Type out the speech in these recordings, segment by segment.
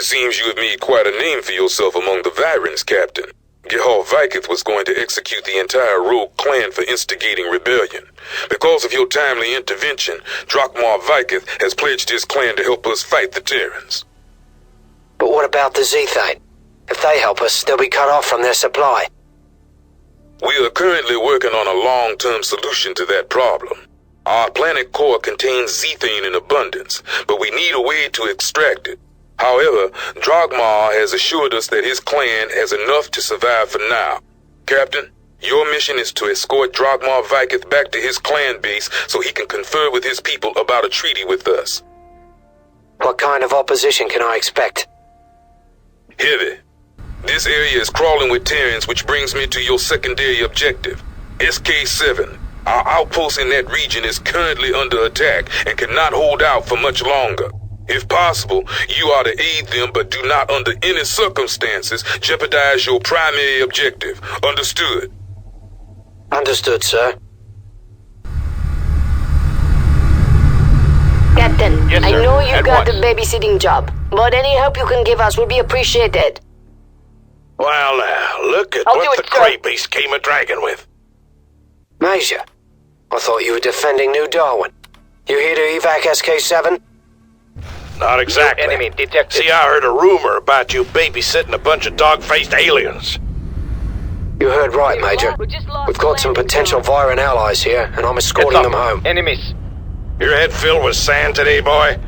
It seems you have made quite a name for yourself among the Virons, Captain. Gehal Viketh was going to execute the entire rogue clan for instigating rebellion. Because of your timely intervention, Drakmar Viketh has pledged his clan to help us fight the Terrans. But what about the Zethane? If they help us, they'll be cut off from their supply. We are currently working on a long-term solution to that problem. Our planet core contains Zethane in abundance, but we need a way to extract it. However, Drakmar has assured us that his clan has enough to survive for now. Captain, your mission is to escort Drakmar Viketh back to his clan base so he can confer with his people about a treaty with us. What kind of opposition can I expect? Heavy. This area is crawling with Terrans, which brings me to your secondary objective. SK-7. Our outpost in that region is currently under attack and cannot hold out for much longer. If possible, you are to aid them, but do not under any circumstances jeopardize your primary objective. Understood? Understood, sir. Captain, Yes, I sir. know you At got the once. babysitting job, but any help you can give us will be appreciated. Well, now, look at I'll do what it, the sir. Croix beast came a-dragging with. Major, I thought you were defending New Darwin. You here to evac SK-7? Not exactly. Enemy detected. See, I heard a rumor about you babysitting a bunch of dog-faced aliens. You heard right, Major. We just lost We've got some landing potential zone. Viron allies here, and I'm escorting Heads them up. home. Enemies. Your head filled with sand today, boy?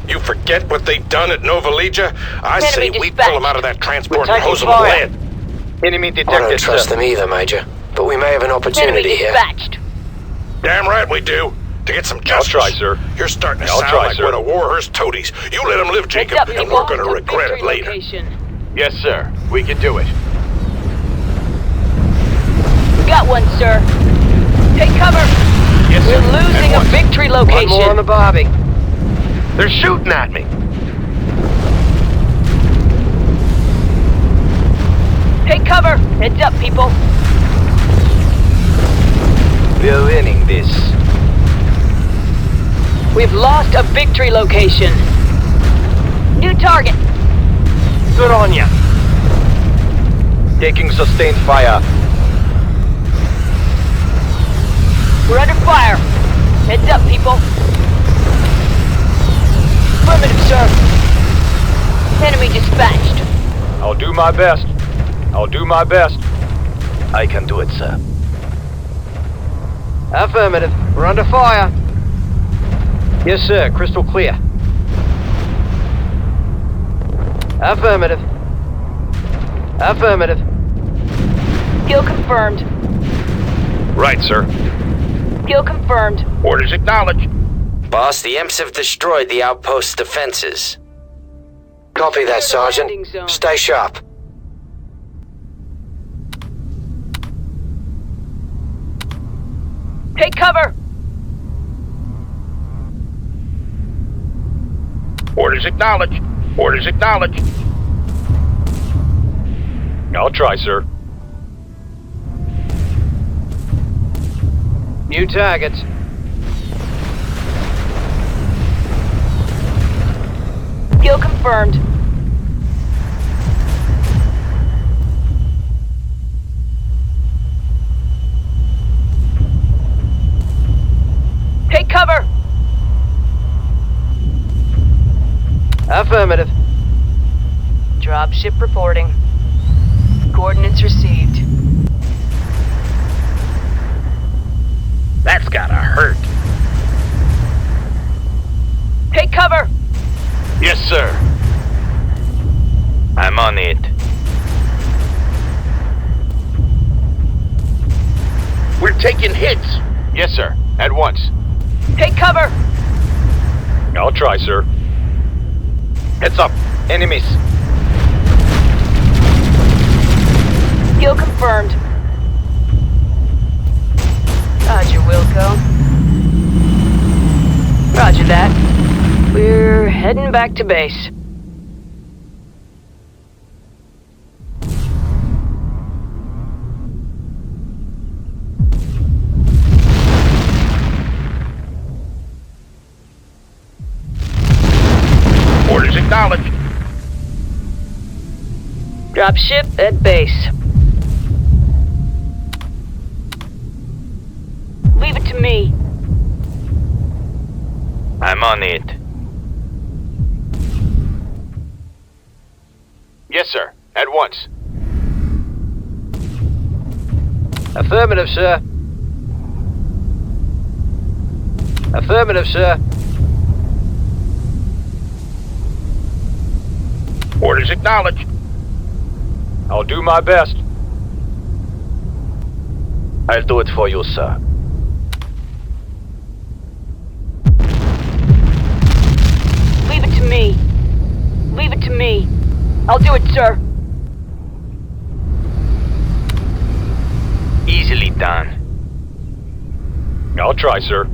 You forget what they done at Nova Legia? I say Enemy we pull them dispatched. out of that transport We're and hose taking them with fire. lead. Enemy I don't detected, trust sir. them either, Major. But we may have an Enemy opportunity here. dispatched. Damn right we do. To get some I'll justice. try, sir. You're starting to I'll sound try, like sir. one of Warhurst's toadies. You let them live, Jacob, Heads up, and people. we're gonna regret it Victory later. location. Yes, sir. We can do it. We got one, sir. Take cover. Yes, sir. We're losing At a once. victory location. One more on the barbie. They're shooting at me. Take cover. Heads up, people. We're winning this. We've lost a victory location. New target. Good on ya. Taking sustained fire. We're under fire. Heads up, people. Affirmative, sir. Enemy dispatched. I'll do my best. I'll do my best. I can do it, sir. Affirmative. We're under fire. Yes, sir. Crystal clear. Affirmative. Affirmative. Kill confirmed. Right, sir. Kill confirmed. Orders acknowledged. Boss, the Imps have destroyed the outpost's defenses. Copy that, Sergeant. Landing zone. Stay sharp. Take cover. Orders acknowledged. Orders acknowledged. I'll try, sir. New targets. Kill confirmed. Take cover. Affirmative. Dropship reporting. Coordinates received. That's gotta hurt. Take cover. Yes, sir. I'm on it. We're taking hits. Yes, sir. At once. Take cover. I'll try, sir. Heads up. Enemies. Kill confirmed. Roger, Wilco. Roger that. We're heading back to base. Orders acknowledged. Drop ship at base. Leave it to me. I'm on it. Yes, sir. At once. Affirmative, sir. Affirmative, sir. Orders acknowledged. I'll do my best. I'll do it for you, sir. Leave it to me. Leave it to me. I'll do it, sir. Easily done. I'll try, sir.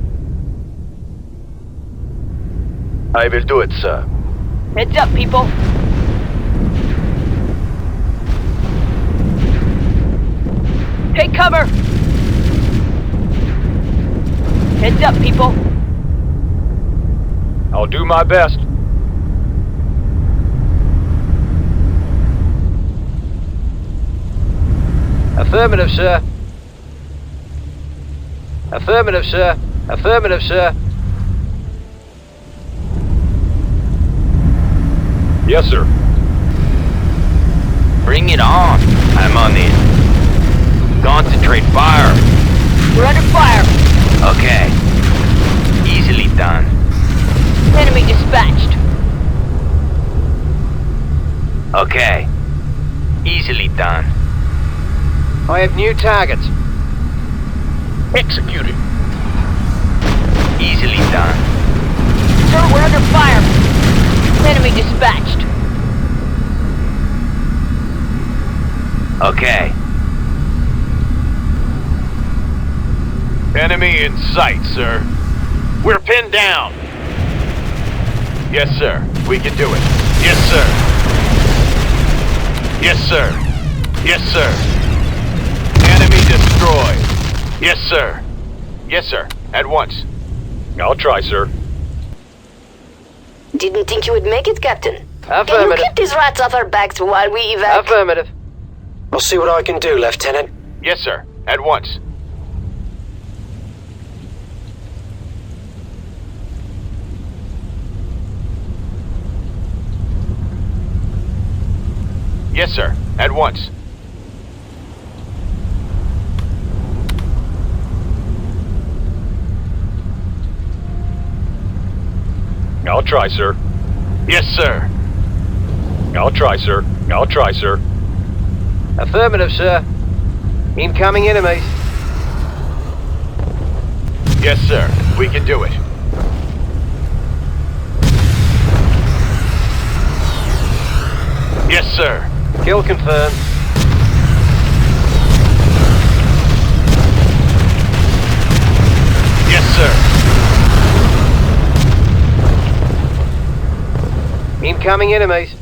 I will do it, sir. Heads up, people. Take cover. Heads up, people. I'll do my best. Affirmative, sir. Affirmative, sir. Affirmative, sir. Yes, sir. Bring it on. I'm on it. Concentrate fire. We're under fire. Okay. Easily done. Enemy dispatched. Okay. Easily done. I have new targets. Executed. Easily done. Sir, we're under fire. Enemy dispatched. Okay. Enemy in sight, sir. We're pinned down. Yes, sir. We can do it. Yes, sir. Yes, sir. Yes, sir. Enemy destroyed. Yes, sir. Yes, sir. At once. I'll try, sir. Didn't think you would make it, Captain. Can you Affirmative. keep these rats off our backs while we evac? Affirmative. I'll see what I can do, Lieutenant. Yes, sir. At once. Yes, sir. At once. I'll try, sir. Yes, sir. I'll try, sir. I'll try, sir. Affirmative, sir. Incoming enemies. Yes, sir. We can do it. Yes, sir. Kill confirmed. Yes, sir. Incoming enemies.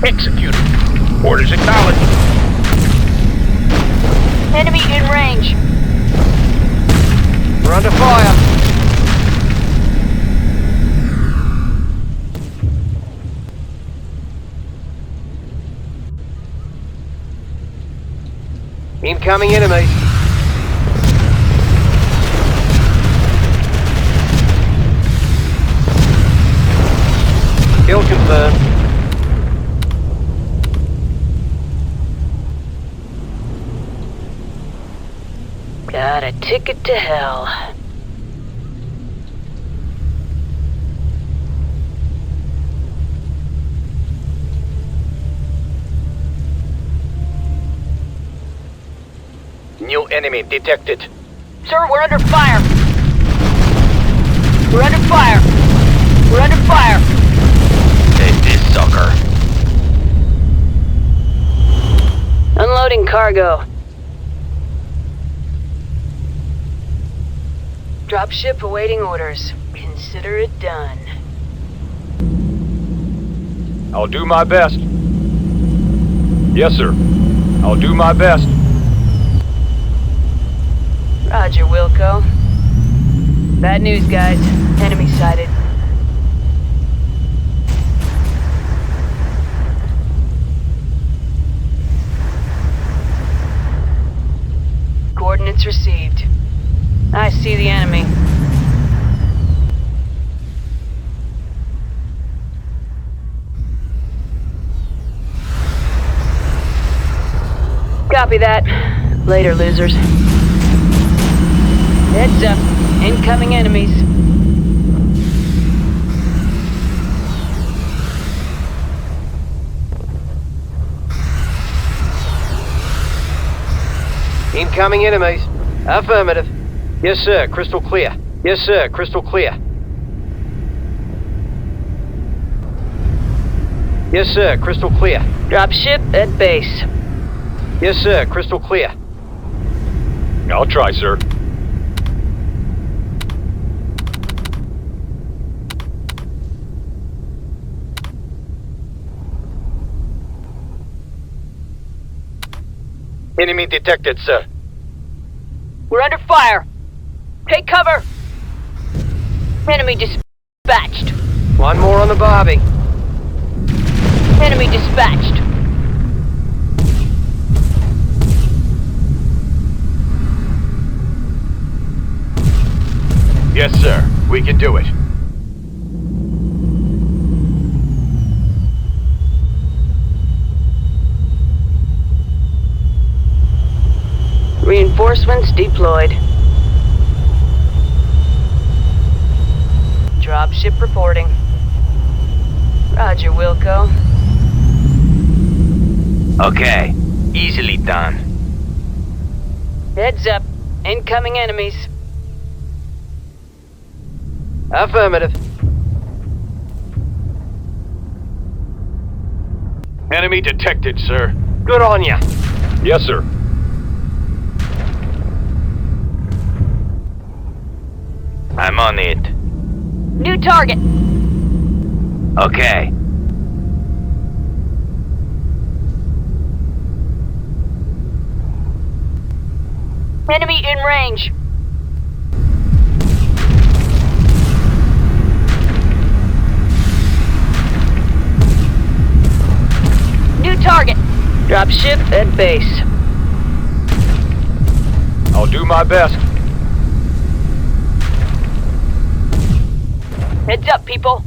Executed. Orders acknowledged. Enemy in range. We're under fire. Incoming enemies. Kill confirmed. Got a ticket to hell. New enemy detected. Sir, we're under fire. We're under fire. We're under fire. Take this sucker. Unloading cargo. Drop ship awaiting orders. Consider it done. I'll do my best. Yes, sir. I'll do my best. Roger, Wilco. Bad news, guys. Enemy sighted. Copy that. Later, losers. Heads up. Incoming enemies. Incoming enemies. Affirmative. Yes, sir. Crystal clear. Yes, sir. Crystal clear. Yes, sir. Crystal clear. Drop ship at base. Yes, sir. Crystal clear. I'll try, sir. Enemy detected, sir. We're under fire. Take cover. Enemy dispatched. One more on the Barbie. Enemy dispatched. Yes, sir. We can do it. Reinforcements deployed. Dropship reporting. Roger, Wilco. Okay. Easily done. Heads up. Incoming enemies. Affirmative. Enemy detected, sir. Good on ya. Yes, sir. I'm on it. New target. Okay. Enemy in range. New target. Drop ship at base. I'll do my best. Heads up, people.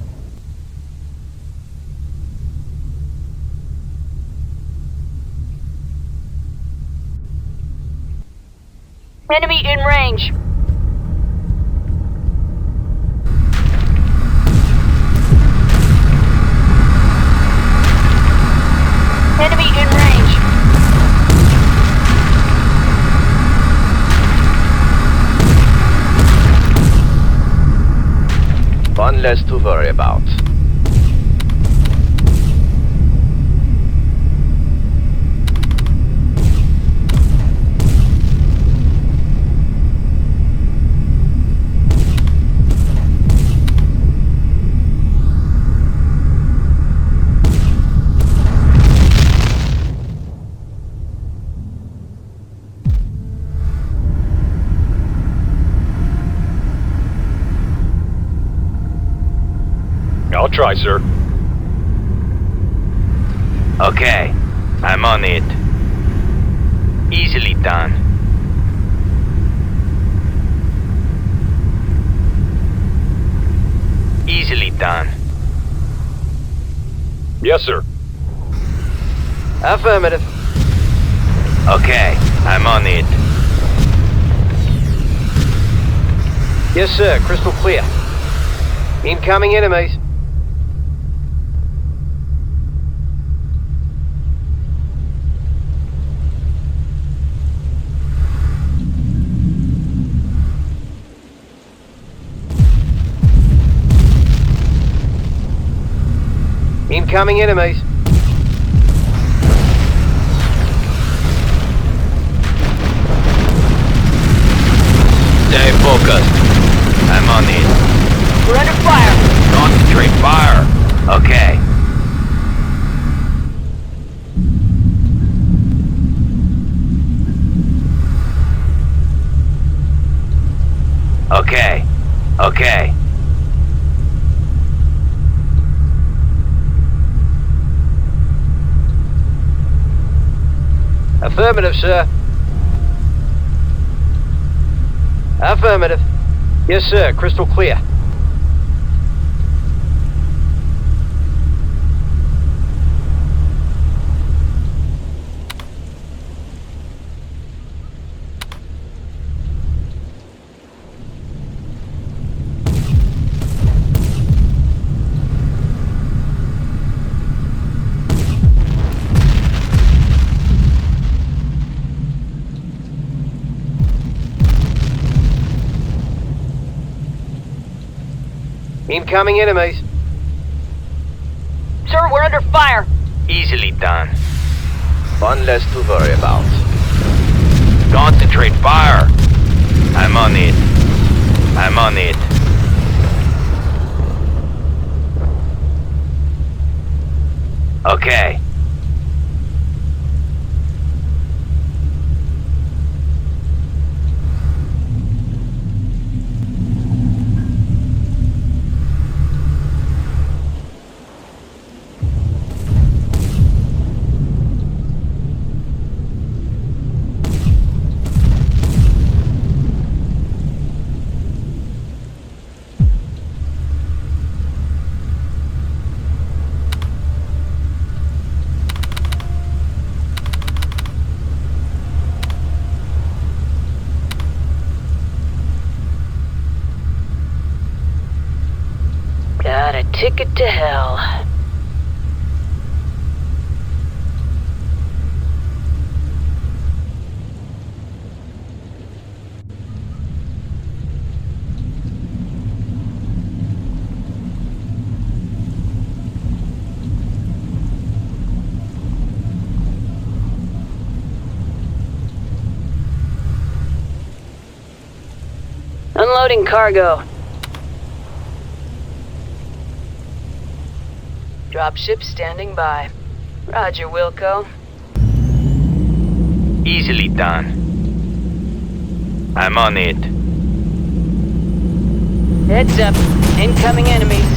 Enemy in range. Enemy in range. One less to worry about. I'll try, sir. Okay. I'm on it. Easily done. Easily done. Yes, sir. Affirmative. Okay, I'm on it. Yes, sir. Crystal clear. Incoming enemies. Incoming enemies. Stay focused. I'm on it. We're under fire. Concentrate fire. Okay. Okay. Okay. Affirmative, sir. Affirmative. Yes, sir. Crystal clear. Incoming enemies. Sir, we're under fire. Easily done. One less to worry about. Concentrate fire. I'm on it. I'm on it. Okay. Got a ticket to hell. Unloading cargo. Dropship standing by. Roger, Wilco. Easily done. I'm on it. Heads up. Incoming enemies.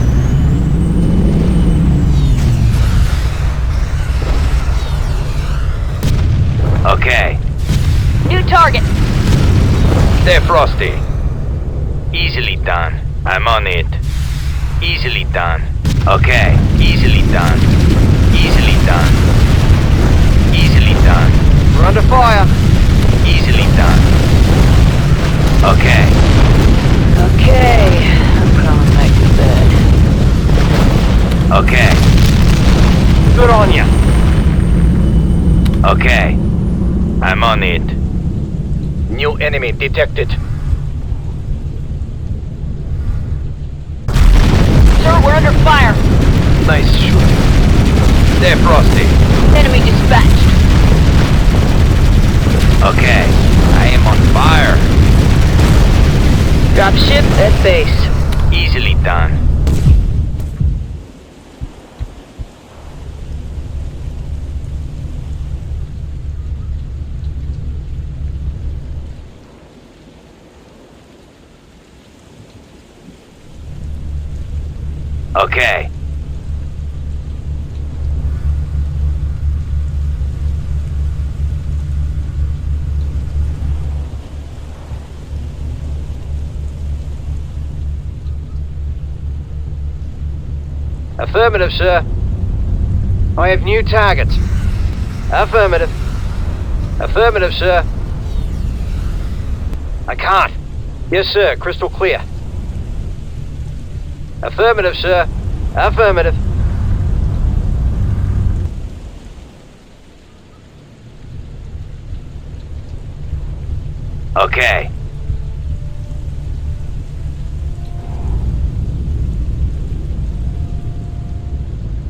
Okay. New target. Stay frosty. Easily done. I'm on it. Easily done. Okay. Easily done. Easily done. Easily done. We're under fire. Easily done. Okay. Okay. I'm crawling back to bed. Okay. Good on ya. Okay. I'm on it. New enemy detected. Sir, we're under fire. Nice shooting. Stay frosty. Enemy dispatched. Okay. I am on fire. Dropship at base. Easily done. Okay. Affirmative, sir. I have new targets. Affirmative. Affirmative, sir. I can't. Yes, sir. Crystal clear. Affirmative, sir. Affirmative. Okay.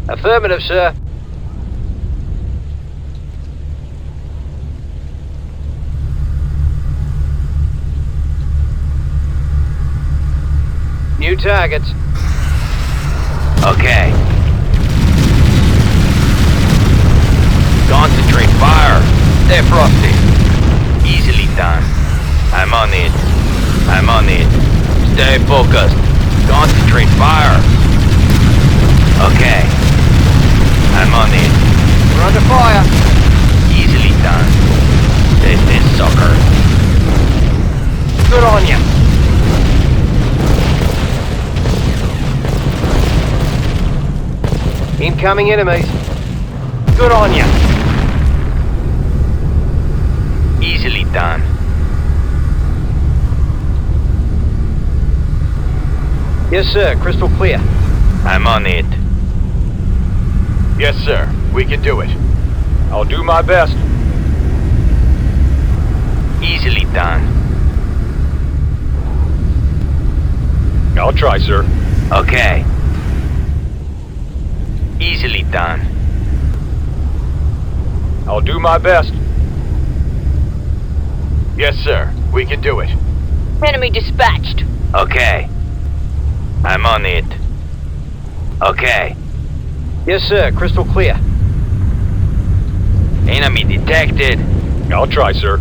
Affirmative, sir. New targets. Okay. Concentrate fire. Stay frosty. Easily done. I'm on it. I'm on it. Stay focused. Concentrate fire. Okay. I'm on it. We're under fire. Easily done. This is soccer. Good on ya. Incoming enemies. Good on ya. Easily done. Yes, sir. Crystal clear. I'm on it. Yes, sir. We can do it. I'll do my best. Easily done. I'll try, sir. Okay. Easily done. I'll do my best. Yes, sir. We can do it. Enemy dispatched. Okay. I'm on it. Okay. Yes, sir. Crystal clear. Enemy detected. I'll try, sir.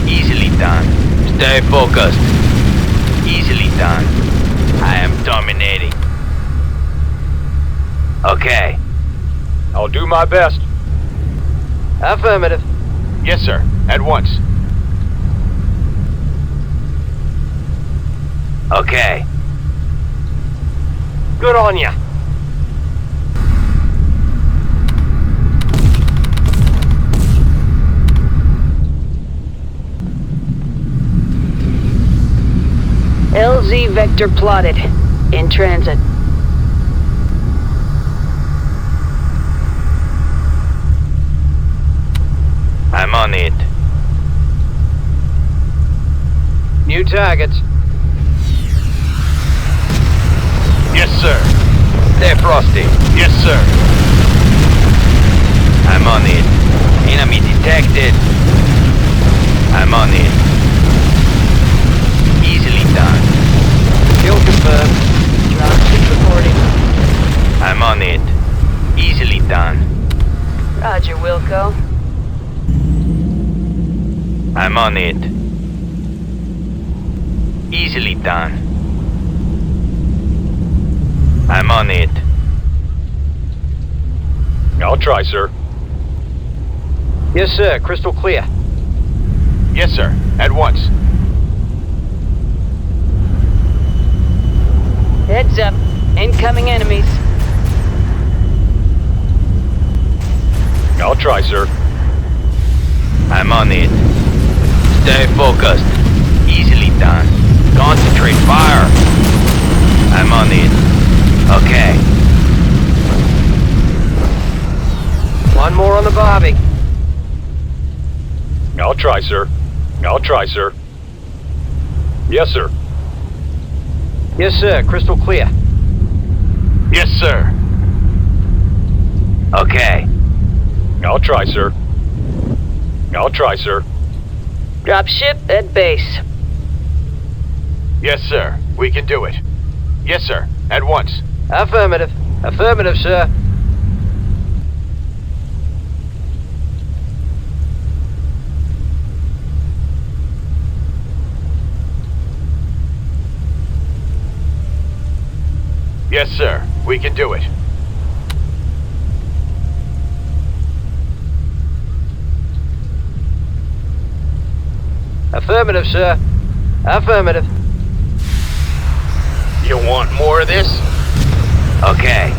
Easily done. Stay focused. Easily done. I am dominating. Okay. I'll do my best. Affirmative. Yes, sir. At once. Okay. Good on ya. LZ vector plotted. In transit. I'm on it. New targets. Yes, sir. Stay frosty. Yes, sir. I'm on it. Enemy detected. I'm on it. Easily done. Kill confirmed. Dropship reporting. I'm on it. Easily done. Roger, Wilco. I'm on it. Easily done. I'm on it. I'll try, sir. Yes, sir. Crystal clear. Yes, sir. At once. Heads up. Incoming enemies. I'll try, sir. I'm on it. Stay focused. Easily done. Concentrate fire. I'm on it. Okay. One more on the barbie. I'll try, sir. I'll try, sir. Yes, sir. Yes, sir. Crystal clear. Yes, sir. Okay. I'll try, sir. I'll try, sir. Dropship at base. Yes, sir. We can do it. Yes, sir. At once. Affirmative. Affirmative, sir. Yes, sir. We can do it. Affirmative, sir. Affirmative. You want more of this? Okay.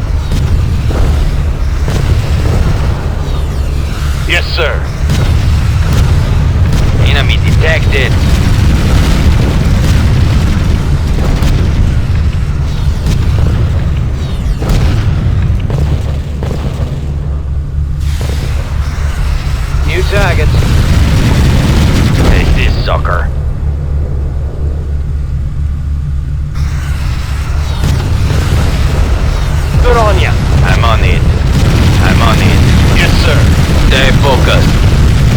Yes, sir. Enemy detected. New targets. Take this, sucker. Good on ya. I'm on it. I'm on it. Yes, sir. Stay focused.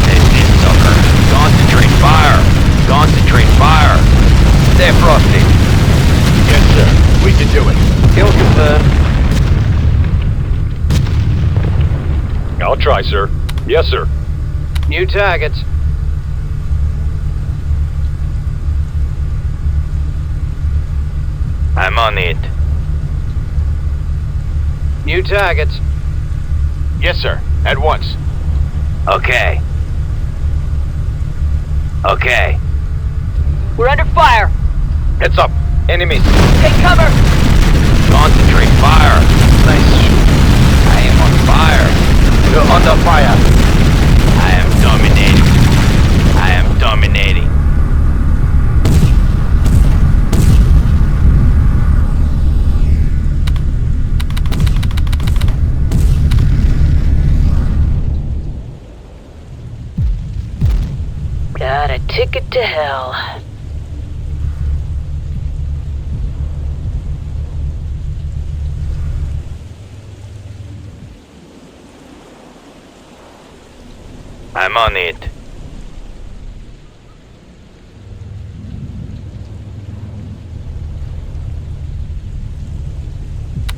Take this, sucker. Concentrate fire. Concentrate fire. Stay frosty. Yes, sir. We can do it. Kill confirmed. I'll try, sir. Yes, sir. New targets. I'm on it. New targets. Yes, sir. At once. Okay. Okay. We're under fire. Heads up. Enemies. Take cover. Concentrate fire. Nice shoot. I am on fire. You're under fire. I am dominating. I am dominating. Got a ticket to hell. I'm on it.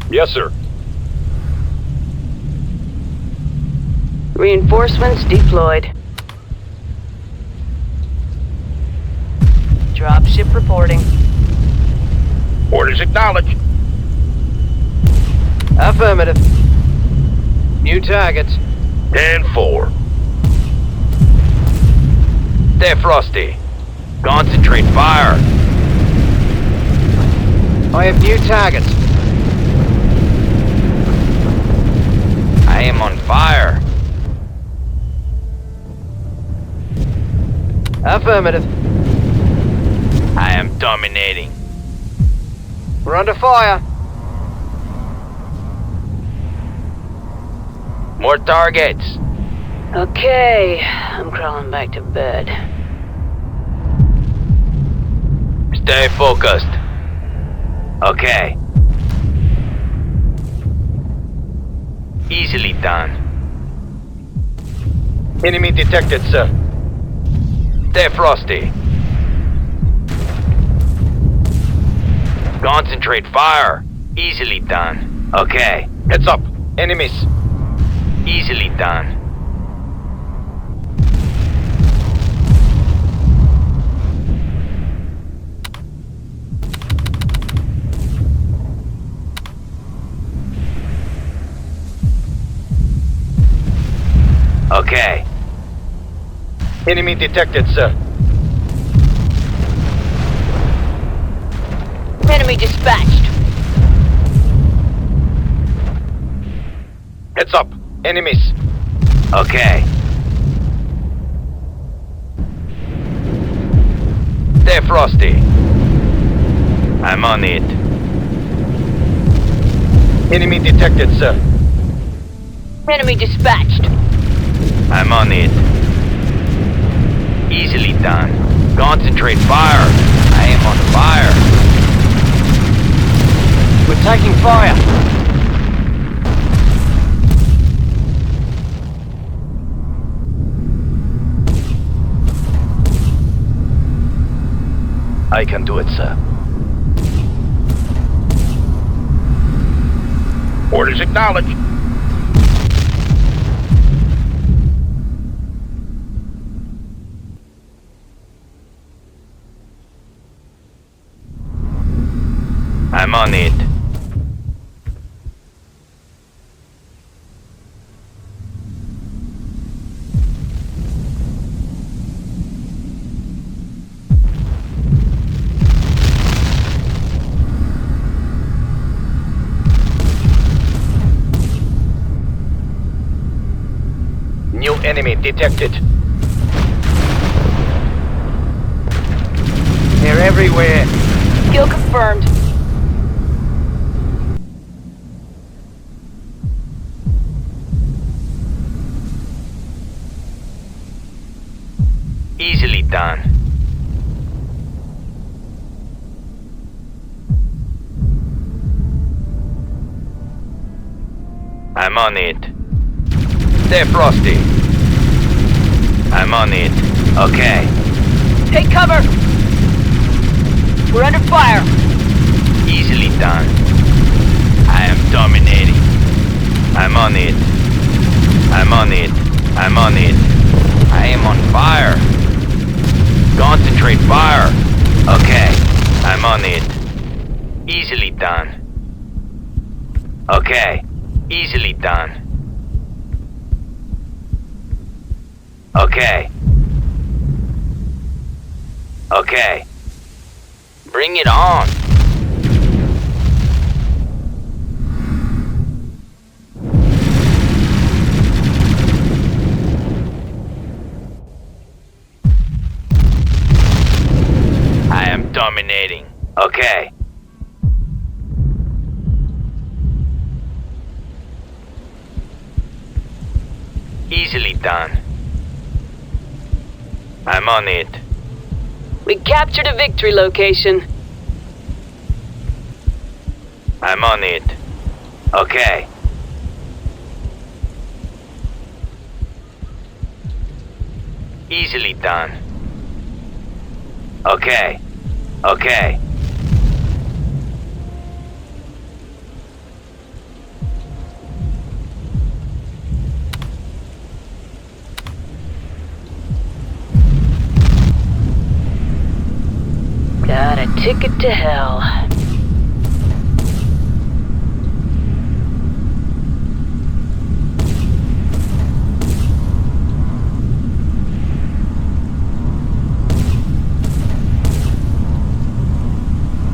Yes, sir. Reinforcements deployed. Dropship reporting. Orders acknowledged. Affirmative. New targets. 10-4. Stay frosty. Concentrate fire. I have new targets. I am on fire. Affirmative. I am dominating. We're under fire. More targets. Okay, I'm crawling back to bed. Stay focused. Okay. Easily done. Enemy detected, sir. Stay frosty. Concentrate fire. Easily done. Okay. Heads up. Enemies. Easily done. Okay. Enemy detected, sir. Enemy dispatched. Heads up. Enemies. Okay. Stay frosty. I'm on it. Enemy detected, sir. Enemy dispatched. I'm on it. Easily done. Concentrate fire. I am on fire. We're taking fire. I can do it, sir. Orders acknowledged. I'm on it. New enemy detected. They're everywhere. Kill confirmed. Easily done. I'm on it. Stay frosty. I'm on it. Okay. Take cover. We're under fire. Easily done. I am dominating. I'm on it. I'm on it. I'm on it. I am on fire. Concentrate fire. Okay. I'm on it. Easily done. Okay. Easily done. Okay. Okay. Bring it on. I am dominating. Okay. Easily done. I'm on it. We captured a victory location. I'm on it. Okay. Easily done. Okay. Okay. Got a ticket to hell.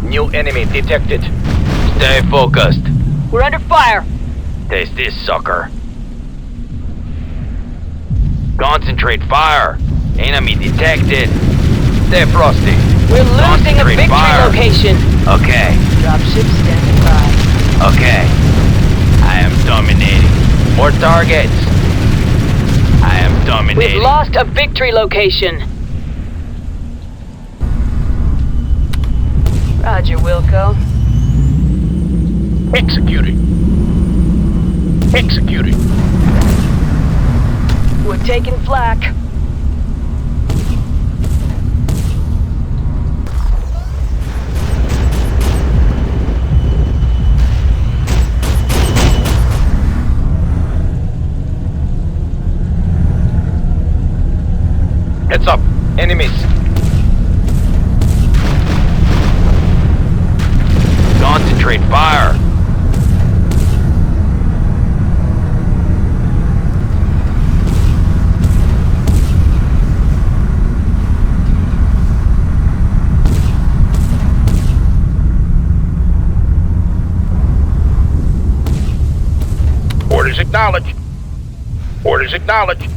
New enemy detected. Stay focused. We're under fire. Taste this, sucker. Concentrate fire. Enemy detected. Stay frosty. We're losing a Concentrate victory fire. location. Okay. Dropship standing by. Okay. I am dominating. More targets. I am dominating. We've lost a victory location. Roger, Wilco. Executing. Executing. We're taking flak. Heads up. Enemies. Concentrate fire. Orders acknowledged. Orders acknowledged.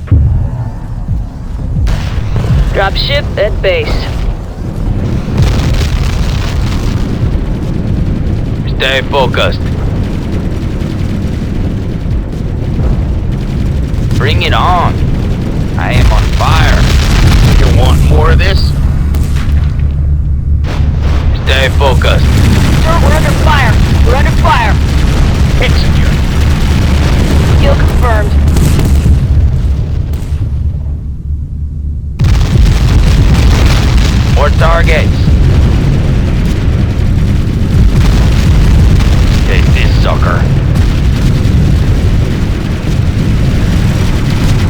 Dropship at base. Stay focused. Bring it on. I am on fire. You want more of this? Stay focused. Sir, we're under fire. We're under fire. Execute. Kill confirmed. More targets. Take this, sucker.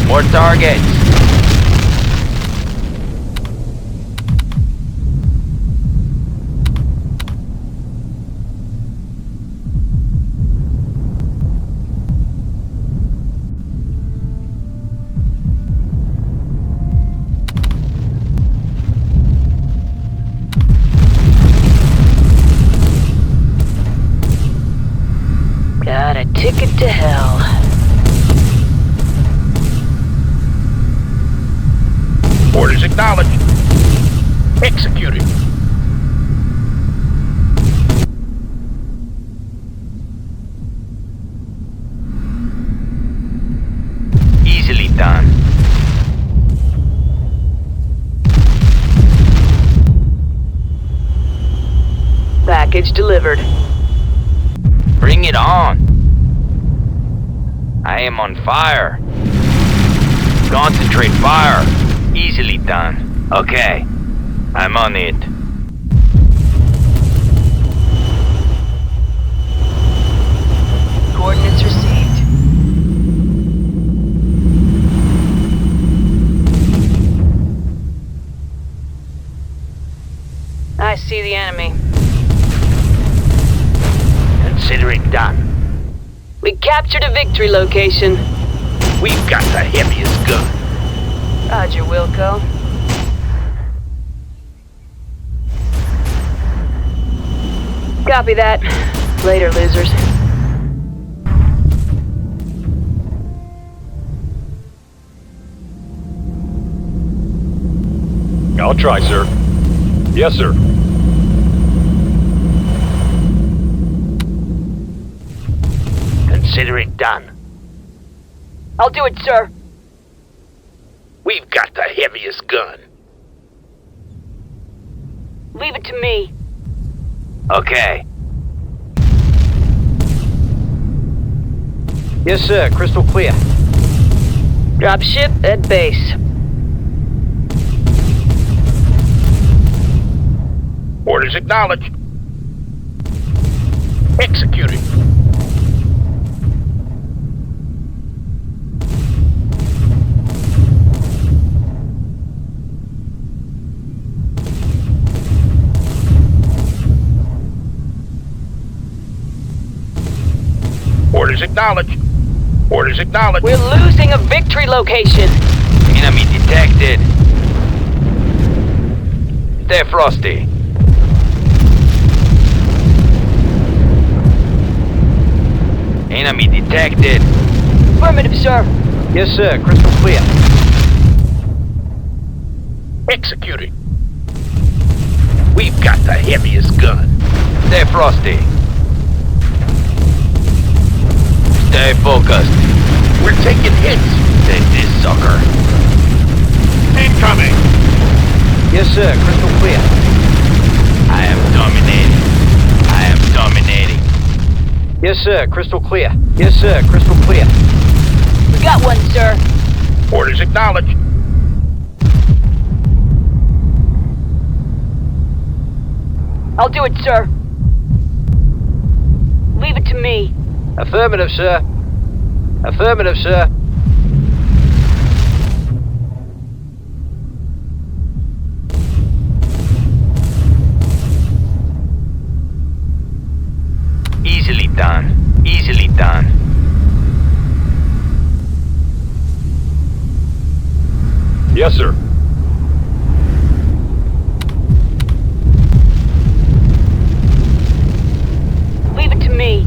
More targets. Got a ticket to hell. Orders acknowledged. Executing. Easily done. Package delivered. Bring it on. I am on fire. Concentrate fire. Easily done. Okay. I'm on it. Coordinates received. I see the enemy. Consider it done. We captured a victory location. We've got the heaviest gun. Roger, Wilco. Copy that. Later, losers. I'll try, sir. Yes, sir. Consider it done. I'll do it, sir. We've got the heaviest gun. Leave it to me. Okay. Yes, sir. Crystal clear. Dropship at base. Orders acknowledged. Executing. Orders acknowledged. Orders acknowledged. We're losing a victory location. Enemy detected. Stay frosty. Enemy detected. Affirmative, sir. Yes, sir. Crystal clear. Executing. We've got the heaviest gun. Stay frosty. Stay focused. We're taking hits. Take this sucker. Incoming. Yes, sir. Crystal clear. I am dominating. I am dominating. Yes, sir. Crystal clear. Yes, sir. Crystal clear. We got one, sir. Orders acknowledged. I'll do it, sir. Leave it to me. Affirmative, sir. Affirmative, sir. Easily done. Easily done. Yes, sir. Leave it to me.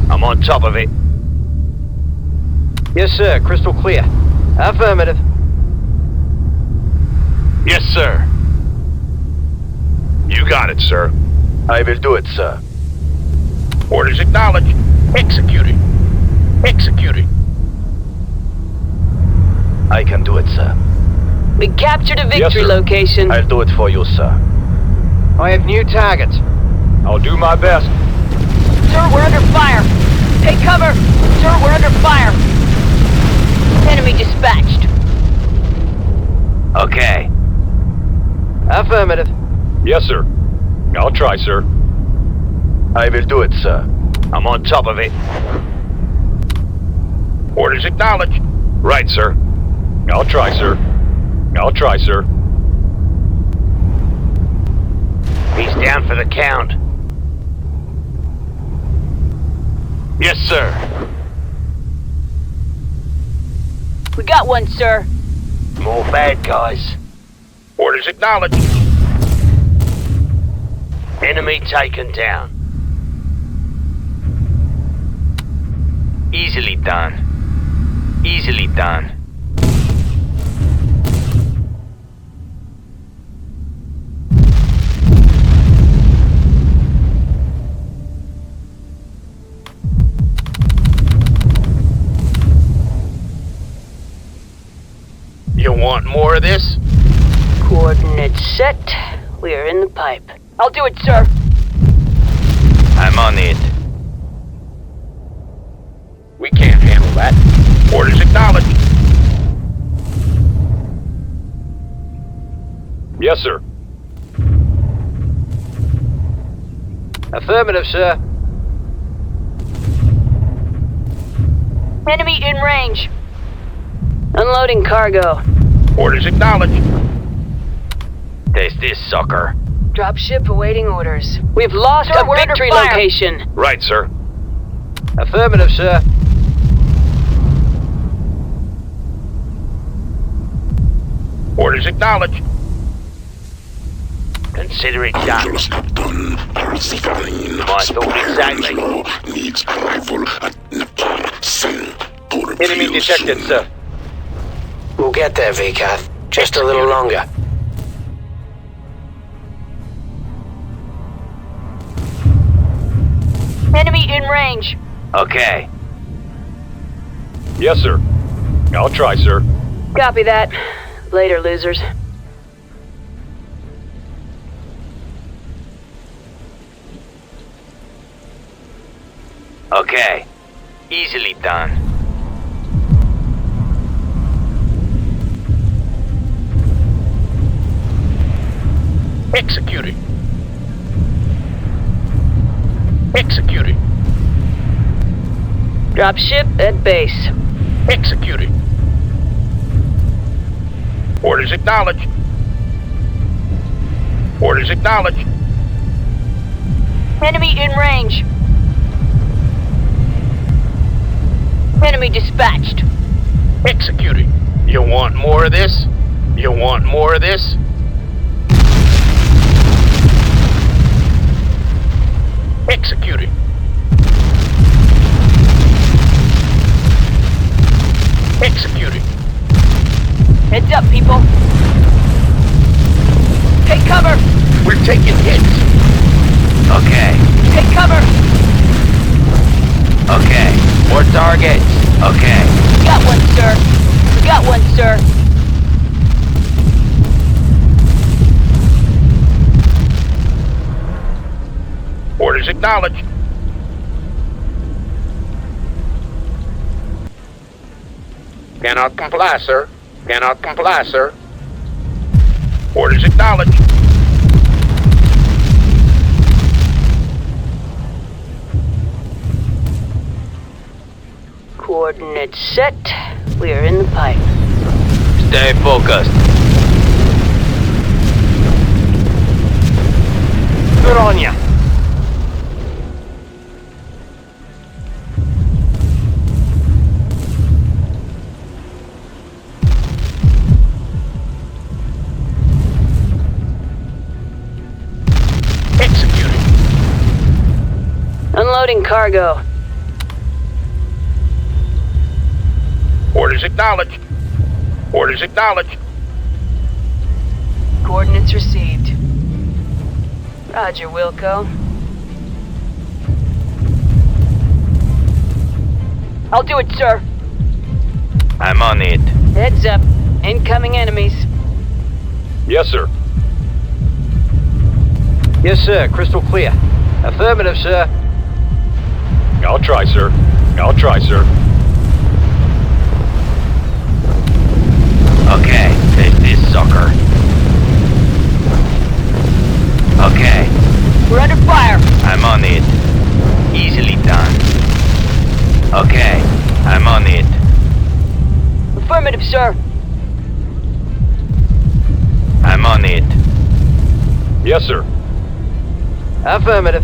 I'm on top of it. Yes, sir. Crystal clear. Affirmative. Yes, sir. You got it, sir. I will do it, sir. Orders acknowledged. Executing. Executing. I can do it, sir. We captured a Yes, victory sir. location. I'll do it for you, sir. I have new targets. I'll do my best. Sir, we're under fire. Take cover. Sir, we're under fire. Enemy dispatched. Okay. Affirmative. Yes, sir. I'll try, sir. I will do it, sir. I'm on top of it. Orders acknowledged. Right, sir. I'll try, sir. I'll try, sir. He's down for the count. Yes, sir. We got one, sir. More bad guys. Orders acknowledged. Enemy taken down. Easily done. Easily done. You want more of this? Coordinates set. We are in the pipe. I'll do it, sir. I'm on it. We can't handle that. Orders acknowledged. Yes, sir. Affirmative, sir. Enemy in range. Unloading cargo. Orders acknowledged. Taste this sucker. Dropship awaiting orders. We've lost Sir, a we're under victory fire. location. Right, sir. Affirmative, sir. Orders acknowledged. Consider it done. Captain, our Zithane, My thought exactly. needs arrival at Neptune. Send Enemy detected, sir. We'll get there, VCAT. Just a little longer. Enemy in range. Okay. Yes, sir. I'll try, sir. Copy that. Later, losers. Okay. Easily done. Executing. Executing. Dropship at base. Executing. Orders acknowledged. Orders acknowledged. Enemy in range. Enemy dispatched. Executing. You want more of this? You want more of this? Executing. Executing. Heads up, people. Take cover. We're taking hits. Okay. Take cover. Okay. More targets. Okay. We got one, sir. We got one, sir. Orders acknowledged. Cannot comply, sir. Cannot comply, sir. Orders acknowledged. Coordinates set. We are in the pipe. Stay focused. Good on ya. Executing. Unloading cargo. Orders acknowledged. Orders acknowledged. Coordinates received. Roger, Wilco. I'll do it, sir. I'm on it. Heads up. Incoming enemies. Yes, sir. Yes, sir. Crystal clear. Affirmative, sir. I'll try, sir. I'll try, sir. Okay. Take this sucker. Okay. We're under fire. I'm on it. Easily done. Okay. I'm on it. Affirmative, sir. I'm on it. Yes, sir. Affirmative.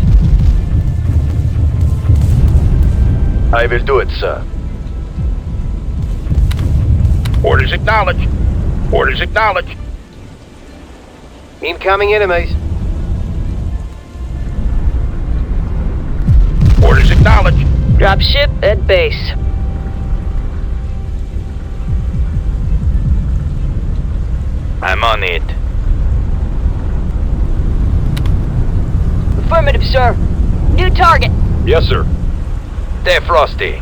I will do it, sir. Orders acknowledged. Orders acknowledged. Incoming enemies. Orders acknowledged. Dropship at base. I'm on it. Affirmative, sir. New target. Yes, sir. Stay frosty.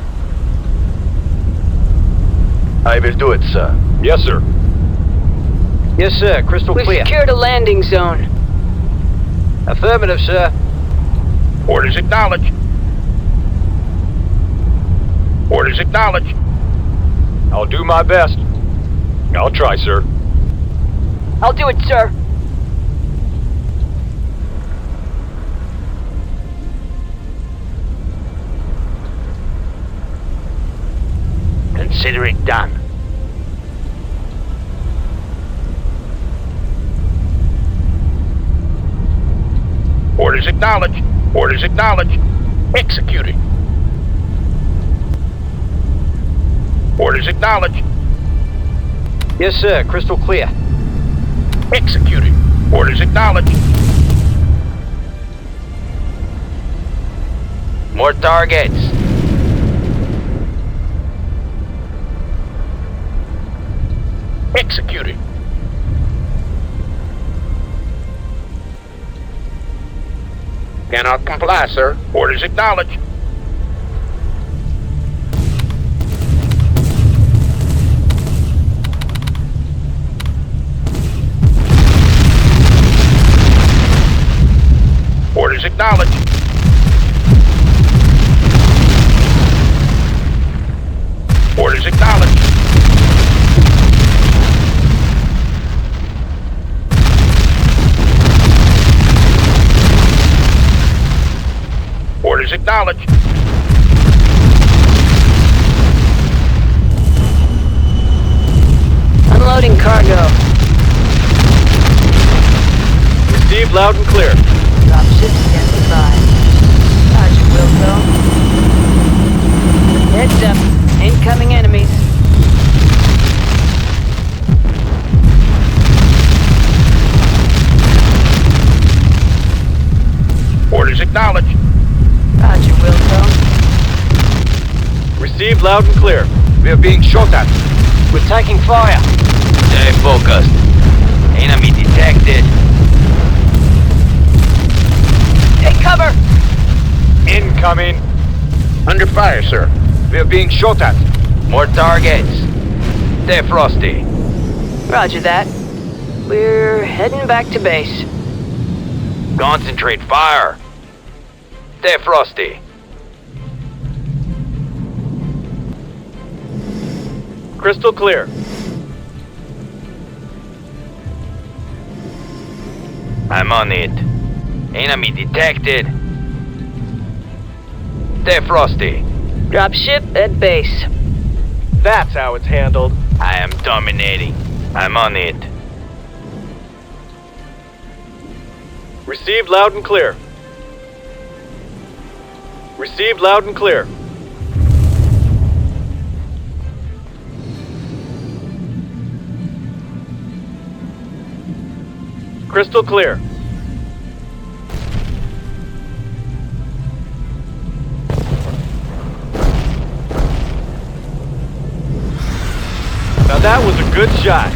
I will do it, sir. Yes, sir. Yes, sir. Crystal We've clear. secured a landing zone. Affirmative, sir. Orders acknowledged. Orders acknowledged. I'll do my best. I'll try, sir. I'll do it, sir. Consider it done. Orders acknowledged. Orders acknowledged. Executing. Orders acknowledged. Yes, sir. Crystal clear. Executing. Orders acknowledged. More targets. Executing. Cannot comply, sir. Orders acknowledged. Orders acknowledged. Orders acknowledged. acknowledged. Unloading cargo. Received loud and clear. Dropship standing by. Roger, Wilco. Heads up. Incoming enemies. Orders acknowledged. Roger, Wilco. Received loud and clear. We are being shot at. We're taking fire. Stay focused. Enemy detected. Take cover! Incoming. Under fire, sir. We are being shot at. More targets. Stay frosty. Roger that. We're heading back to base. Concentrate fire. Stay frosty. Crystal clear. I'm on it. Enemy detected. Stay frosty. Dropship at base. That's how it's handled. I am dominating. I'm on it. Received loud and clear. Received loud and clear. Crystal clear. Now that was a good shot.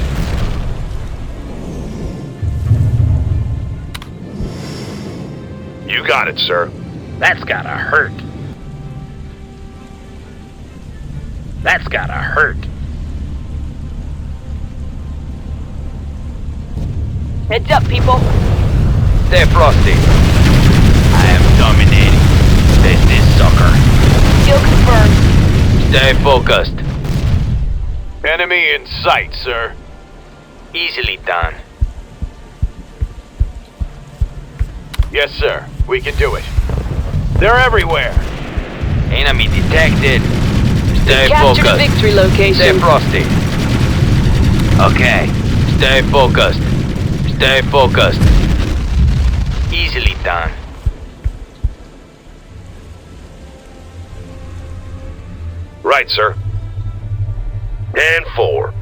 You got it, sir. That's gotta hurt. That's gotta hurt. Heads up, people. Stay frosty. I am dominating. This is sucker. Kill confirmed. Stay focused. Enemy in sight, sir. Easily done. Yes, sir. We can do it. They're everywhere. Enemy detected. Stay Captured a focused. victory Stay location. frosty. Okay. Stay focused. Stay focused. Easily done. Right, sir. 10-4.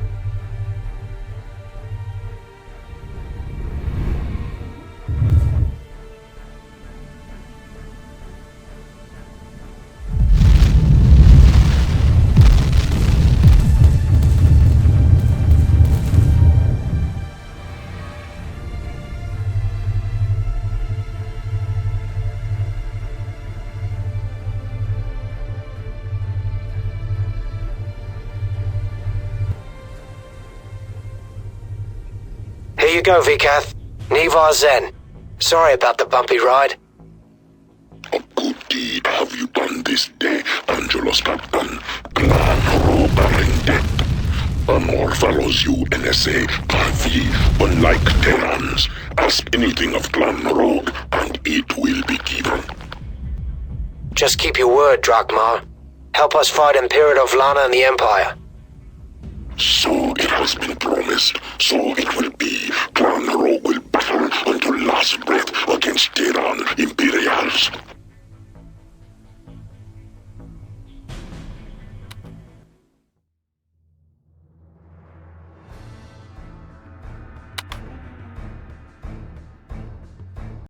Here you go, Vikath. Nivar Zen. Sorry about the bumpy ride. A good deed have you done this day, Angelos Captain. Clan Robarinde. And all follows you, NSA, Kavi, unlike Terrans. Ask anything of Clan Rogue, and it will be given. Just keep your word, Drakmar. Help us fight Imperial of Lana and the Empire. So it has been promised, so it will be. Clan Rogue will battle until last breath against Terran Imperials.